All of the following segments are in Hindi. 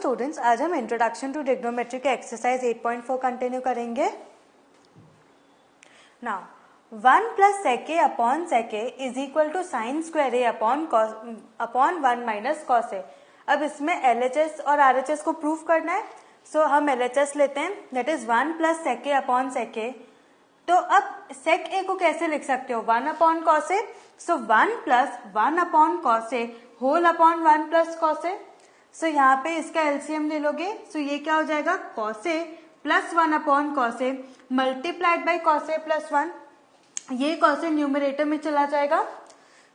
स्टूडेंट्स, आज हम इंट्रोडक्शन टू ट्रिग्नोमेट्री के एक्सरसाइज 8.4 कंटिन्यू करेंगे। Now 1 plus sec a upon sec a is equal to sine square a upon 1 minus cos a। अब इसमें LHS और RHS को प्रूव करना है, सो हम LHS लेते हैं, that is 1 plus sec a upon sec a। तो अब sec a को कैसे लिख सकते हो, 1 upon cos a, so 1 plus 1 upon cos a whole upon 1 plus cos a। So यहाँ पे इसका एलसीएम ले लोगे, सो ये क्या हो जाएगा, cos A plus 1 upon cos A multiplied by cos A plus 1। ये कॉस ए न्यूमरेटर में चला जाएगा,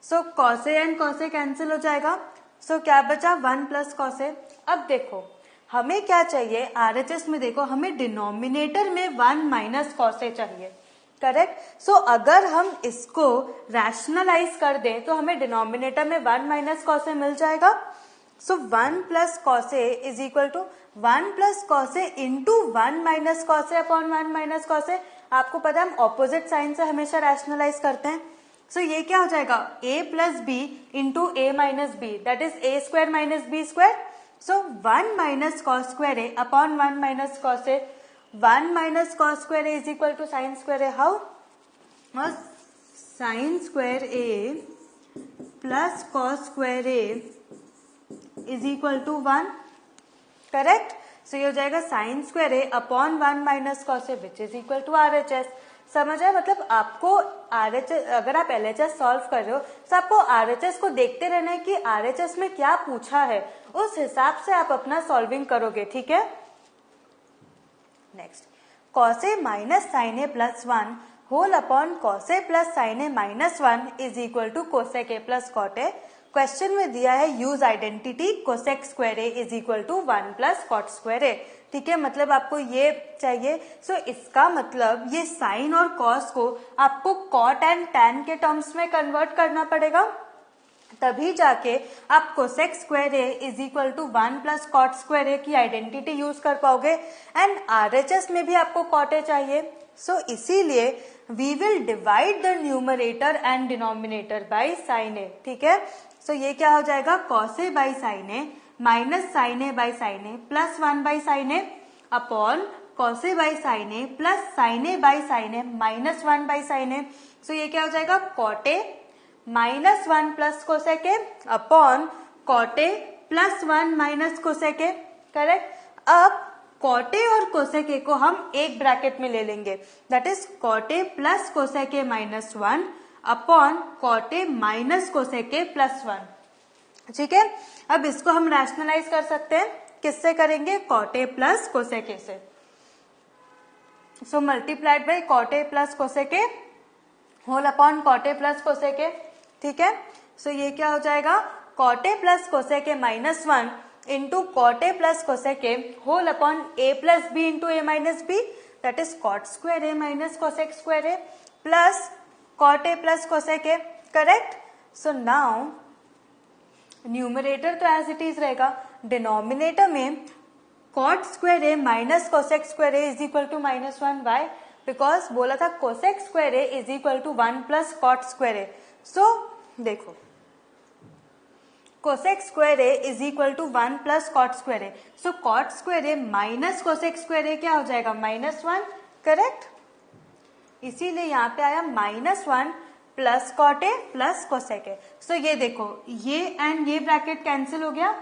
so cos A and cos A cancel हो जाएगा, सो क्या बचा 1 प्लस कॉस ए। अब देखो हमें क्या चाहिए, आरएचएस में देखो हमें डिनोमिनेटर में 1 माइनस कॉस ए चाहिए, करेक्ट। सो अगर हम इसको रैशनलाइज कर दें तो हमें डिनोमिनेटर में 1 माइनस कॉस ए मिल जाएगा। So 1 plus cos A is equal to 1 plus cos A into 1 minus cos A upon 1 minus cos A. आपको पता है हम ऑपोजिट साइन से हमेशा रैशनलाइज करते हैं, सो ये क्या हो जाएगा, a plus B into A minus B, that is A square minus B square. So 1 minus cos square A upon 1 minus cos A, 1 minus cos square A is equal to sine square A. How, sine square A plus cos square A is equal to 1, correct. So ये हो जाएगा sine square A upon 1 minus cos A which is equal to RHS. समझ आए, मतलब आपको आरएचएस, अगर आप एलएचएस सॉल्व कर रहे हो तो आपको आरएचएस को देखते रहना है कि आरएचएस में क्या पूछा है, उस हिसाब से आप अपना सॉल्विंग करोगे, ठीक है। Next, cos A minus sine A plus 1 whole upon cos A plus sine A minus 1 is equal to cosec A plus cot A. Question में दिया है use identity cosec square A is equal to 1 plus cot square ए, ठीक है। मतलब आपको ये चाहिए, सो इसका मतलब ये साइन और कॉस को आपको कॉट एंड टैन के टर्म्स में कन्वर्ट करना पड़ेगा, तभी जाके आप cosec square A is equal to 1 plus cot square A की आइडेंटिटी यूज कर पाओगे। एंड आरएचएस में भी आपको कॉट ए चाहिए, सो इसीलिए we will divide the numerator and denominator by sine A, ठीक है। सो ये क्या हो जाएगा, cos A by sine A minus sine A by sine A plus 1 by sine A upon cos A by sine A plus sine A by sine A minus 1 by sine A. So ये क्या हो जाएगा, cot A minus 1 plus cosec A upon cot A plus 1 minus cosec A, correct. अब कॉट ए और कोसेक ए को हम एक ब्रैकेट में ले लेंगे, that is cot A plus cosec A minus 1 upon cot A minus cosec A plus 1, ठीक है। अब इसको हम रैशनलाइज कर सकते हैं, किससे करेंगे, cot A plus cosec A से। So multiplied by cot A plus cosec A whole upon cot A plus cosec A, ठीक है। सो ये क्या हो जाएगा, cot A plus cosec A minus 1 into cot A plus cosec A whole upon A plus B into A minus B, that is cot square A minus cosec square A plus cot A plus cosec A, correct. So now numerator तो एज इट इज रहेगा, डिनोमिनेटर में cot square A minus cosec square A is equal to minus 1, why, because बोला था cosec square A is equal to 1 plus cot square A. So देखो cosec square A is equal to 1 plus cot square A, so cot square A minus cosec square A क्या हो जाएगा, माइनस 1, करेक्ट। इसीलिए यहाँ पे आया minus 1 plus cot A plus cosec A. So ये देखो ये एंड ये ब्रैकेट कैंसिल हो गया,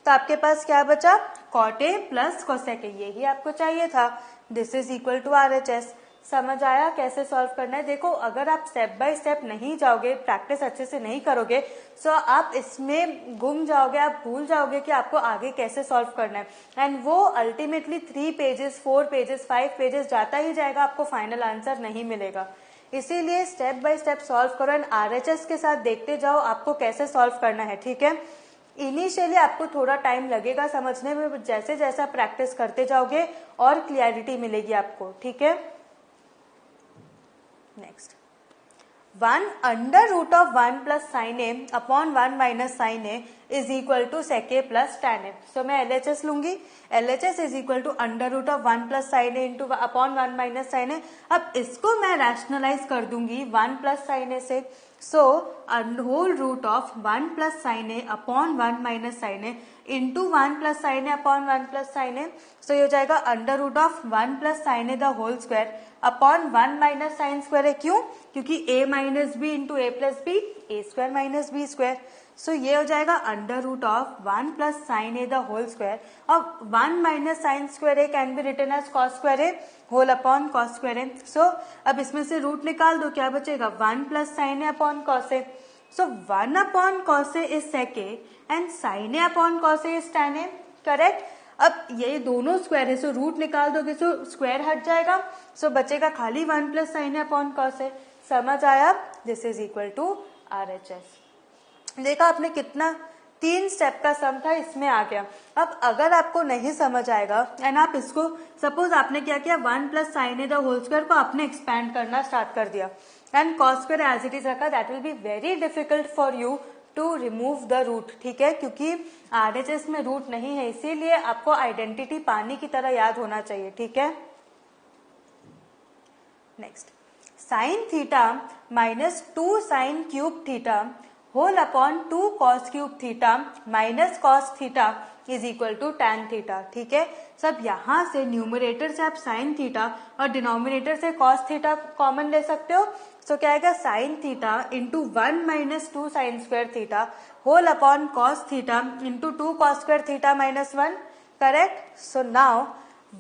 तो आपके पास क्या बचा, cot A plus cosec a, यही आपको चाहिए था। This is equal to RHS. समझ आया कैसे सॉल्व करना है। देखो अगर आप स्टेप बाय स्टेप नहीं जाओगे, प्रैक्टिस अच्छे से नहीं करोगे, सो आप इसमें गुम जाओगे, आप भूल जाओगे कि आपको आगे कैसे सॉल्व करना है, एंड वो अल्टीमेटली 3 पेजेस 4 पेजेस 5 पेजेस जाता ही जाएगा, आपको फाइनल आंसर नहीं मिलेगा। इसीलिए स्टेप बाय स्टेप सॉल्व करो एंड आरएचएस के साथ देखते जाओ आपको कैसे सॉल्व करना है, ठीक है। इनिशियली आपको थोड़ा टाइम लगेगा समझने में, जैसे जैसा प्रैक्टिस करते जाओगे और क्लियरिटी मिलेगी आपको, ठीक है। Next, 1 under root of 1 plus sine A upon 1 minus sine A is equal to sec a plus tan a। So मैं LHS लूंगी, LHS is equal to under root of 1 plus sine A into upon 1 minus sine A. अब इसको मैं रैशनलाइज कर दूंगी 1 प्लस साइन ए से, so whole root of 1 plus sine A upon 1 minus sine A into 1 plus sine A upon 1 plus sine A. So ये हो जाएगा under root of 1 plus sine A the whole square upon 1 minus sine square है। क्यों? क्योंकि a minus B into A plus B, A square minus B square. So ये हो जाएगा under root of 1 plus sine A the whole square. अब 1 minus sine square A can be written as cos square A whole upon cos square A. So अब इसमें से रूट निकाल दो, क्या बचेगा 1 plus sine A upon cos A. So 1 upon cos A is sec a and sine A upon cos A is tan a, correct. अब ये दोनों स्क्वायर है, सो रूट निकाल दोगे सो स्क्वायर हट जाएगा, सो बचेगा खाली 1 plus sine A upon cos a. समझ आया? This is equal to RHS। देखा आपने कितना 3 स्टेप का सम था, इसमें आ गया। अब अगर आपको नहीं समझ आएगा एंड आप इसको सपोज आपने क्या किया 1 plus sine A the whole square को आपने एक्सपैंड करना स्टार्ट कर दिया and cos square as it is रखा, that will be very difficult for you to remove the root, ठीक है, क्योंकि RHS में रूट नहीं है, इसीलिए आपको आइडेंटिटी पानी की तरह याद होना चाहिए, ठीक है। Next, sine theta minus 2 sine cube theta whole upon 2 cos cube theta minus cos theta is equal to tan theta, ठीक है। सब यहां से न्यूमरेटर से आप साइन थीटा और डिनोमिनेटर से कॉस थीटा कॉमन ले सकते हो। सो क्या आएगा sine theta into 1 minus 2 sine square theta whole upon cos theta into 2 cos square theta minus 1, correct. So now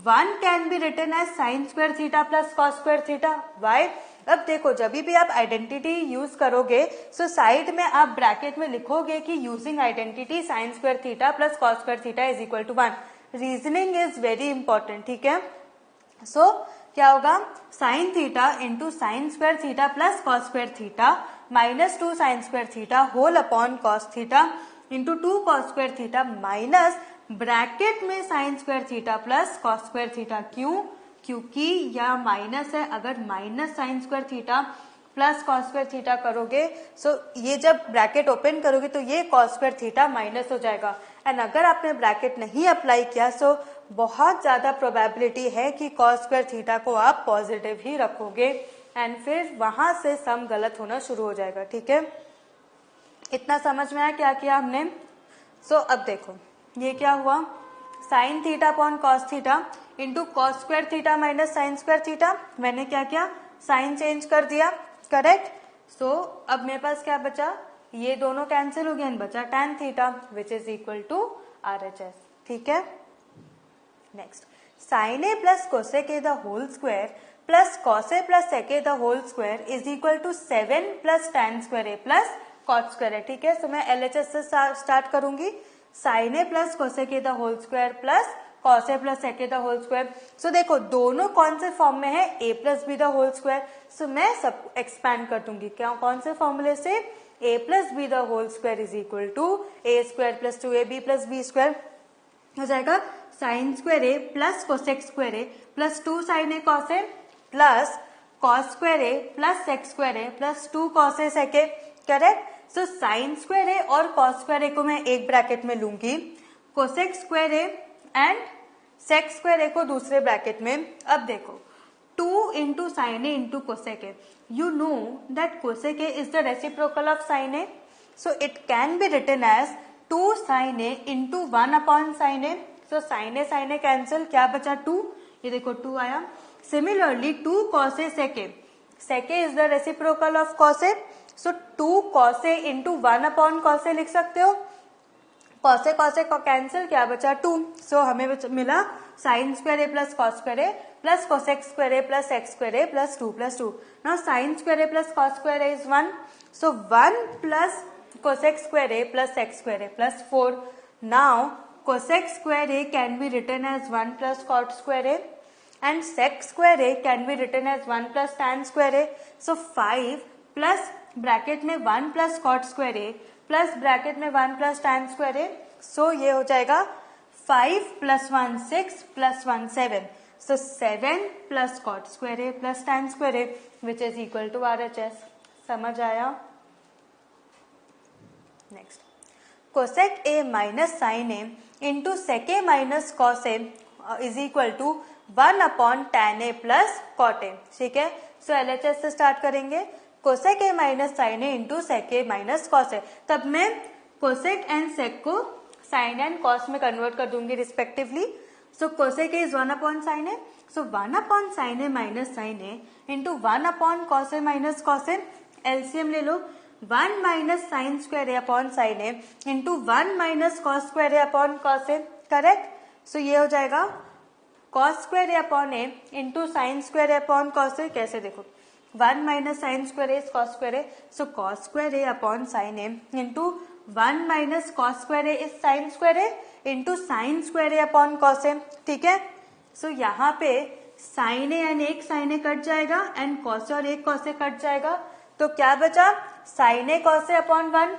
1 can be written as sine square theta plus cos square theta. Why? अब देखो जब भी आप आइडेंटिटी यूज करोगे सो साइड में आप ब्रैकेट में लिखोगे कि using identity sine square theta plus cos square theta is equal to 1। Reasoning is very important, ठीक है। सो क्या होगा sine theta into sine square theta plus cos square theta minus 2 sine square theta whole upon cos theta into 2 cos square theta minus bracket में sine square theta plus cos square theta. क्यों? क्योंकि यह माइनस है, अगर minus sine square theta plus cos square theta करोगे सो ये जब ब्रैकेट ओपन करोगे तो ये कॉस स्क्वायर थीटा माइनस हो जाएगा एंड अगर आपने ब्रैकेट नहीं अप्लाई किया सो बहुत ज्यादा प्रोबेबिलिटी है कि कॉस स्क्वायर थीटा को आप पॉजिटिव ही रखोगे एंड फिर वहां से सम गलत होना शुरू हो जाएगा, ठीक है। इतना समझ में आया क्या किया हमने? सो अब देखो ये क्या हुआ sine theta upon cos theta into cos square theta minus sine square theta. मैंने क्या किया साइन चेंज कर दिया, करेक्ट। सो अब मेरे पास क्या बचा, ये दोनों कैंसिल हो गए, बचा tan theta which is equal to RHS, ठीक है। Next, sine A plus cosec A the whole square plus cos A plus sec A the whole square is equal to 7 plus tan square A plus cot square है, ठीक है। सो मैं LHS से स्टार्ट करूंगी, sine A plus cosec A the whole square plus cos A plus sec A the whole square. So देखो दोनों कौन से फॉर्म में है, a plus B the whole square. So मैं सब एक्सपैंड कर दूंगी, क्या कौन से फॉर्मूले से, a plus B the whole square is equal to a square plus 2ab plus b square हो जाएगा sine square A plus cosec square A plus 2 sine A cos A plus cos square A plus sec square A plus 2 cos A sec a, correct. So sine square a और कॉस स्क्वायर ए को मैं एक ब्रैकेट में लूंगी, cosec square A and sec square A को दूसरे ब्रैकेट में। अब देखो 2 into sine A into cosec A, you know that cosec A is the reciprocal of sine A, so it can be written as 2 sine A into 1 upon sine A. So sine A cancel, क्या बचा 2, ये देखो 2 आया। Similarly 2 cos A sec A is the reciprocal of cos A, so 2 cos A into 1 upon cos ए लिख सकते हो। कॉस ए को कैंसिल, क्या बचा 2। सो हमें मिला sine square A plus cos square A plus cosec square A plus x square A plus 2 plus 2। Now sine square A plus cos square A is 1, so 1 plus cosec square A plus x square A plus 4। Now cosec square A can be written as 1 plus cot square A and sec square A can be written as 1 plus tan square A. So 5 plus bracket में 1 प्लस कॉट स्क्वायर ए प्लस ब्रैकेट में 1 प्लस टैन स्क्वायर ए। सो ये हो जाएगा 5 plus 1 6 plus 1 7, so 7 plus cot square A plus tan square A which is equal to RHS। समझ आया? Next, cosec A minus sine A into sec A minus cos A is equal to 1 upon tan A plus cot a. ठीक है, सो LHS से स्टार्ट करेंगे। Cosec A minus sine A into sec A minus cos A, तब मैं कोसेक एंड सेक को साइन एंड कॉस में कन्वर्ट कर दूंगी respectively. So cosec A is 1 upon sine A, so 1 upon sine A minus sine A into 1 upon cos A minus cos A. LCM ले लो, 1 minus sine square A upon sine A into 1 minus cos square A upon cos A. Correct, so ये हो जाएगा cos square A upon A into sine square A upon cos A. कैसे देखो, 1 minus sine square A is cos square A, so cos square A upon sine A into 1 minus cos square A is sine square A into sine square A upon cos A. ठीक है, सो यहाँ पे साइन ए एंड एक साइन ए कट जाएगा एंड कॉस और एक कॉस ए कट जाएगा, तो क्या बचा sine A cos A upon 1।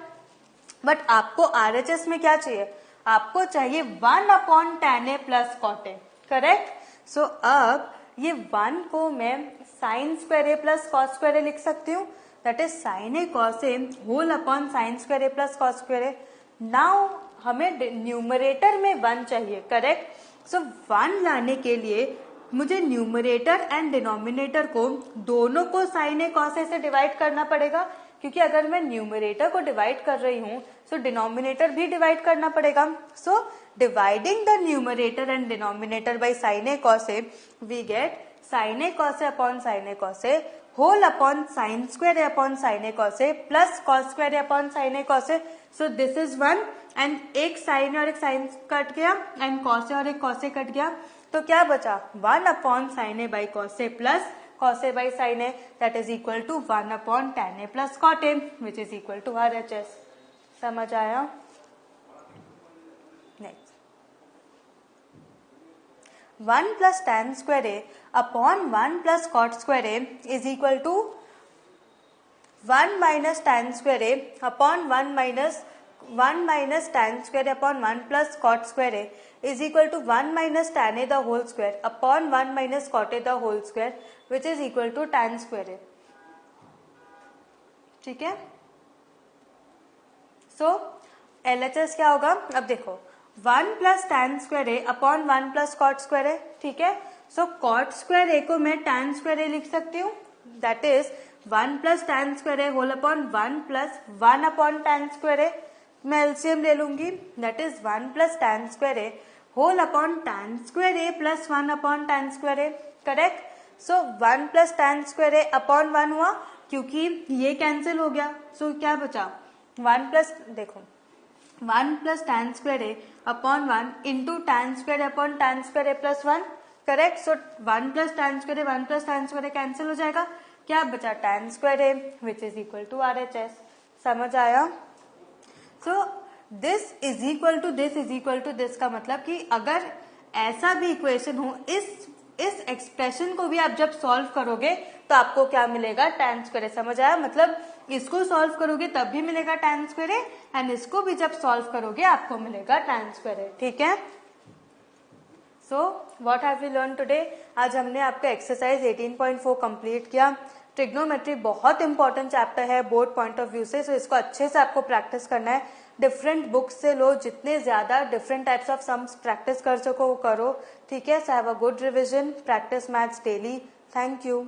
But आपको RHS में क्या चाहिए, आपको चाहिए 1 upon tan A plus cot A. Correct, so अब ये 1 को मैं sine square A plus cos square A लिख सकती हूँ, that is sine A cos A whole upon sine square A plus cos square A. Now हमें न्यूमरेटर में 1 चाहिए। करेक्ट, सो 1 लाने के लिए मुझे न्यूमरेटर एंड डिनोमिनेटर को दोनों को साइन ए कॉस ए से डिवाइड करना पड़ेगा, क्योंकि अगर मैं न्यूमरेटर को डिवाइड कर रही हूँ तो डिनोमिनेटर भी डिवाइड करना पड़ेगा। So dividing the numerator and denominator by sine A cos a, we get sine A cos A upon sine A cos A whole upon sine square A upon sine A cos A plus cos square A upon sine A cos A. So this is 1 and एक साइन और एक साइन कट गया एंड कॉस ए और एक कॉस ए कट गया, तो क्या बचा 1 upon sine A by cos A plus cos A by sine a, that is equal to 1 upon tan A plus cot a which is equal to RHS। समझ आया? Next, 1 plus tan square A upon 1 plus cot square A is equal to 1 minus tan square A upon 1 minus tan square upon 1 plus cot square a is equal to 1 minus tan a the whole square upon 1 minus cot a the whole square which is equal to tan square a। ठीक है, सो LHS क्या होगा, अब देखो 1 प्लस tan स्क्वायर ए अपॉन 1 प्लस कॉट स्क्वायर ए। ठीक है, सो कॉट स्क्वायर ए को मैं tan स्क्वायर ए लिख सकती हूँ, that is 1 plus tan square A whole upon 1 plus 1 upon tan square A. मैं LCM ले लूंगी, that is 1 plus tan square A whole upon tan square A plus 1 upon tan square A. Correct, so 1 plus tan square A upon 1 हुआ, क्योंकि ये कैंसिल हो गया, सो क्या बचा 1 प्लस, देखो 1 plus tan square A upon 1 into tan square upon tan square A plus 1। Correct, so 1 plus tan square A 1 plus tan square A cancel हो जाएगा, क्या बचा tan square A which is equal to RHS। समझ आया? So this is equal to this is equal to this का मतलब कि अगर ऐसा भी इक्वेशन हो, इस एक्सप्रेशन को भी आप जब सॉल्व करोगे तो आपको क्या मिलेगा, tan स्क्वायर ए। समझ आया? मतलब इसको सॉल्व करोगे तब भी मिलेगा tan स्क्वायर ए एंड इसको भी जब सॉल्व करोगे आपको मिलेगा tan स्क्वायर ए। ठीक है, so what have we learn today? आज हमने आपका एक्सरसाइज 18.4 कंप्लीट किया। ट्रिग्नोमेट्री बहुत इंपॉर्टेंट चैप्टर है बोर्ड पॉइंट ऑफ व्यू से, सो इसको अच्छे से आपको प्रैक्टिस करना है। डिफरेंट बुक्स से लो, जितने ज्यादा different types of sums practice कर सको वो करो। ठीक है, so have a good revision, practice maths daily. Thank you.